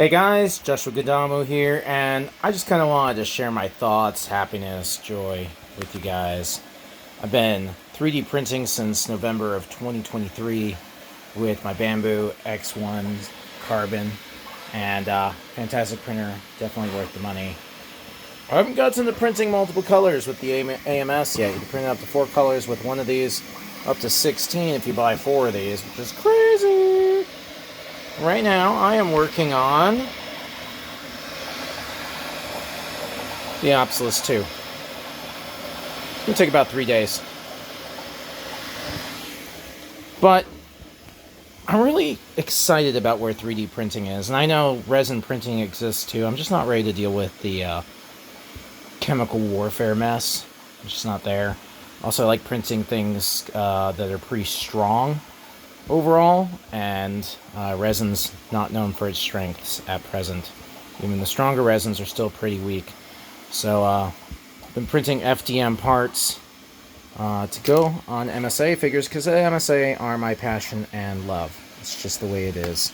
Hey guys, Joshua Gundam here, and I just kind of wanted to share my thoughts, happiness, joy with you guys. I've been 3D printing since November of 2023 with my Bamboo X1 Carbon, and fantastic printer, definitely worth the money. I haven't gotten into printing multiple colors with the AMS yet. You can print up to 4 colors with one of these, up to 16 if you buy 4 of these, which is crazy! Right now, I am working on the Obsolus 2. It's going to take about 3 days. But I'm really excited about where 3D printing is. And I know resin printing exists too. I'm just not ready to deal with the chemical warfare mess. I'm just not there. Also, I like printing things that are pretty strong overall, and resin's not known for its strengths at present. Even the stronger resins are still pretty weak. So I've been printing FDM parts to go on MSA figures, because MSA are my passion and love. It's just the way it is.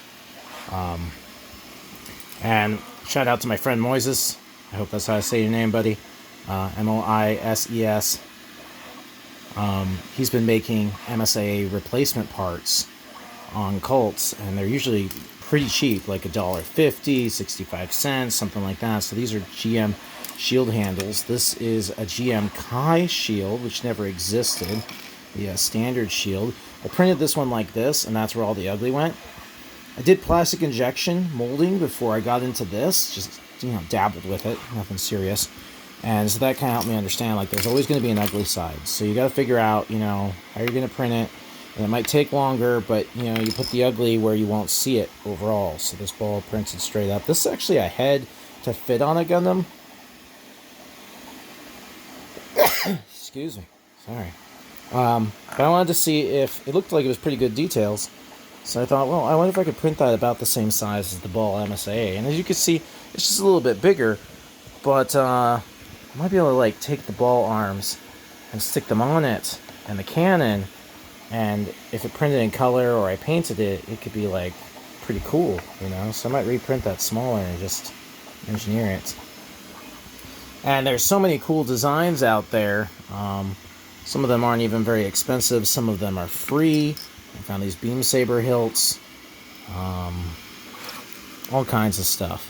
And shout out to my friend Moises. I hope that's how I say your name, buddy. Moises. He's been making MSA replacement parts on Cults, and they're usually pretty cheap, like $1.50, 65 cents, something like that. So these are GM shield handles. This is a GM Kai shield, which never existed, the standard shield. I printed this one like this, and that's where all the ugly went. I did plastic injection molding before I got into this, just, dabbled with it, nothing serious. And so that kind of helped me understand, like, there's always going to be an ugly side. So you got to figure out, how you're going to print it. And it might take longer, but, you put the ugly where you won't see it overall. So this ball prints it straight up. This is actually a head to fit on a Gundam. Excuse me. Sorry. But I wanted to see if it looked like it was pretty good details. So I thought, well, I wonder if I could print that about the same size as the ball MSA. And as you can see, it's just a little bit bigger. But I might be able to take the ball arms and stick them on it and the cannon, and if it printed in color or I painted it, it could be pretty cool, So I might reprint that smaller and just engineer it. And there's so many cool designs out there. Some of them aren't even very expensive. Some of them are free. I found these beam saber hilts, all kinds of stuff.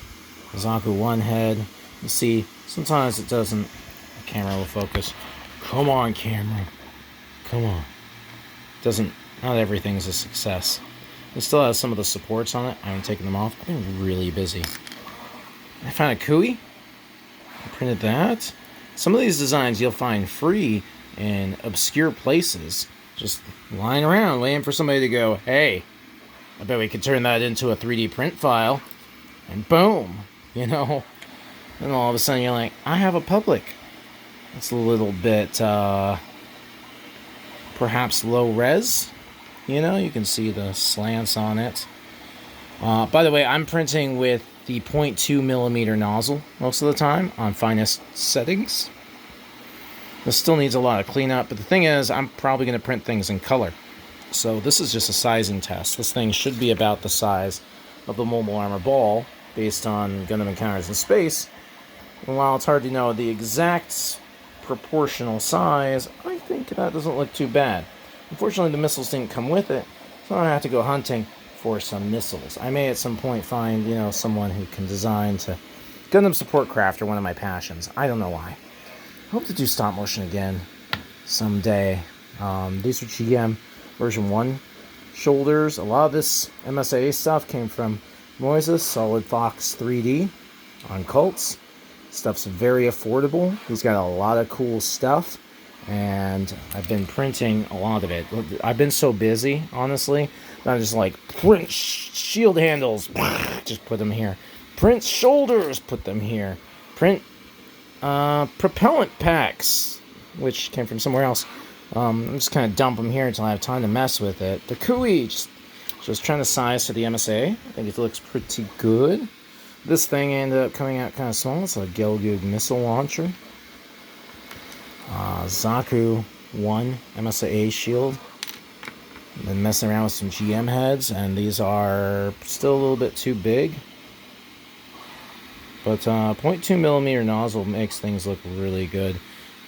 Zaku one head. You see, sometimes it doesn't. The camera will focus. Come on, camera. Come on. Doesn't. Not everything's a success. It still has some of the supports on it. I haven't taken them off. I've been really busy. I found a Kui. I printed that. Some of these designs you'll find free in obscure places, just lying around waiting for somebody to go, hey, I bet we could turn that into a 3D print file. And boom, And all of a sudden you're like, I have a public. It's a little bit, perhaps low res. You can see the slants on it. By the way, I'm printing with the 0.2 millimeter nozzle most of the time on finest settings. This still needs a lot of cleanup, but the thing is, I'm probably going to print things in color. So this is just a sizing test. This thing should be about the size of the Mobile Armor ball, based on Gundam Encounters in Space. And while it's hard to know the exact proportional size, I think that doesn't look too bad. Unfortunately, the missiles didn't come with it, so I have to go hunting for some missiles. I may at some point find, someone who can design to... Gundam Support Craft are one of my passions. I don't know why. I hope to do stop motion again someday. These are GM version 1 shoulders. A lot of this MSA stuff came from Moises, Solid Fox 3D on Cults. Stuff's very affordable. He's got a lot of cool stuff, and I've been printing a lot of it. I've been so busy, honestly, that I'm just print shield handles, just put them here. Print shoulders, put them here. Print propellant packs, which came from somewhere else. I'm just kind of dump them here until I have time to mess with it. The Kui, just trying to size to the MSA. I think it looks pretty good. This thing ended up coming out kind of small. It's a Gelgoog missile launcher. Zaku 1 MSA shield. Been messing around with some GM heads, and these are still a little bit too big. But 0.2 millimeter nozzle makes things look really good.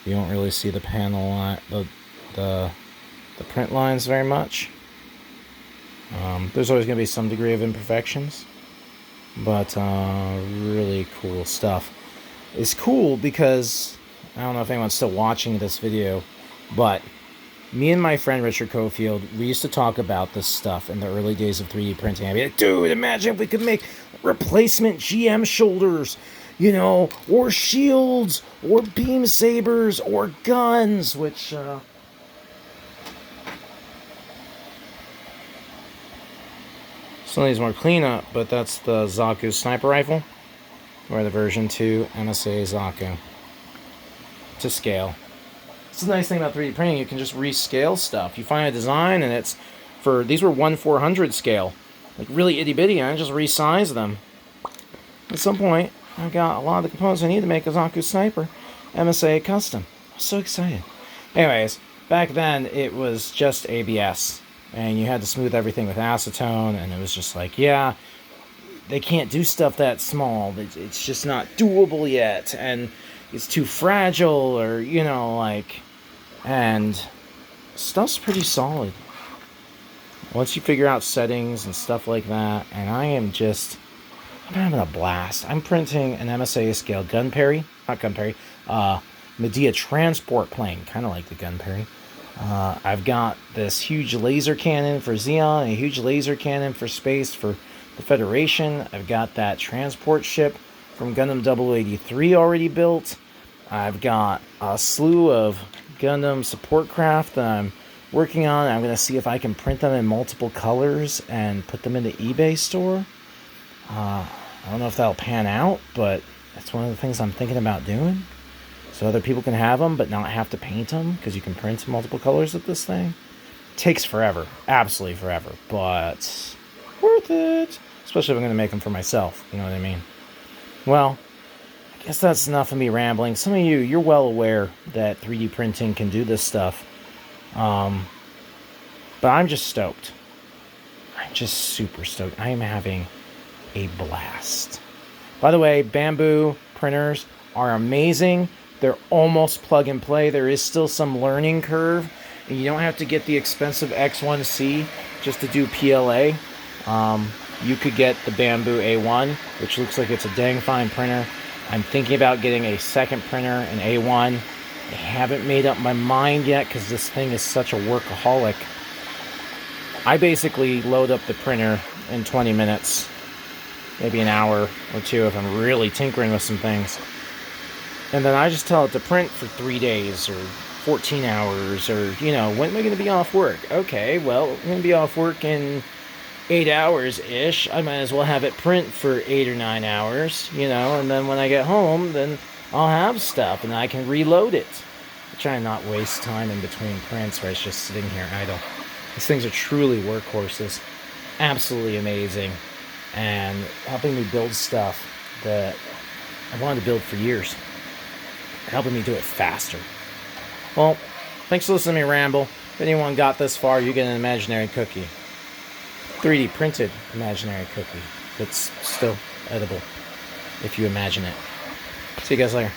You don't really see the panel line, the print lines very much. There's always going to be some degree of imperfections, but really cool stuff. It's cool because I don't know if anyone's still watching this video, but me and my friend Richard Cofield, we used to talk about this stuff in the early days of 3D printing. I'd be like, dude, imagine if we could make replacement GM shoulders, you know, or shields, or beam sabers, or guns, which, some of these more cleanup, but that's the Zaku sniper rifle, or the version 2 MSA Zaku, to scale. It's the nice thing about 3D printing, you can just rescale stuff. You find a design and it's for, these were 1/400 scale, like really itty bitty, and I just resize them. At some point, I've got a lot of the components I need to make a Zaku sniper MSA custom. I'm so excited. Anyways, back then it was just ABS, and you had to smooth everything with acetone, and it was just like, yeah, they can't do stuff that small. It's just not doable yet, and it's too fragile, or, you know, like, and stuff's pretty solid once you figure out settings and stuff like that. And I'm having a blast. I'm printing an MSA scale Medea transport plane, kind of like the Gunperry. I've got this huge laser cannon for Xeon, a huge laser cannon for space for the Federation. I've got that transport ship from Gundam 083 already built. I've got a slew of Gundam support craft that I'm working on. I'm going to see if I can print them in multiple colors and put them in the eBay store. I don't know if that'll pan out, but that's one of the things I'm thinking about doing. So other people can have them, but not have to paint them, because you can print multiple colors with this thing. Takes forever. Absolutely forever. But worth it. Especially if I'm going to make them for myself. You know what I mean? Well, I guess that's enough of me rambling. Some of you, you're well aware that 3D printing can do this stuff. But I'm just stoked. I'm just super stoked. I am having a blast. By the way, bamboo printers are amazing. They're almost plug and play. There is still some learning curve. And you don't have to get the expensive X1C just to do PLA. You could get the Bamboo A1, which looks like it's a dang fine printer. I'm thinking about getting a second printer, an A1. I haven't made up my mind yet because this thing is such a workaholic. I basically load up the printer in 20 minutes, maybe an hour or two if I'm really tinkering with some things. And then I just tell it to print for 3 days or 14 hours, or, you know, when am I going to be off work? Okay, well, I'm going to be off work in 8 hours-ish. I might as well have it print for 8 or 9 hours, you know, and then when I get home, then I'll have stuff and I can reload it. I try and not waste time in between prints where it's just sitting here idle. These things are truly workhorses. Absolutely amazing. And helping me build stuff that I wanted to build for years. Helping me do it faster. Well, thanks for listening to me ramble. If anyone got this far, you get an imaginary cookie. 3D printed imaginary cookie that's still edible if you imagine it. See you guys later.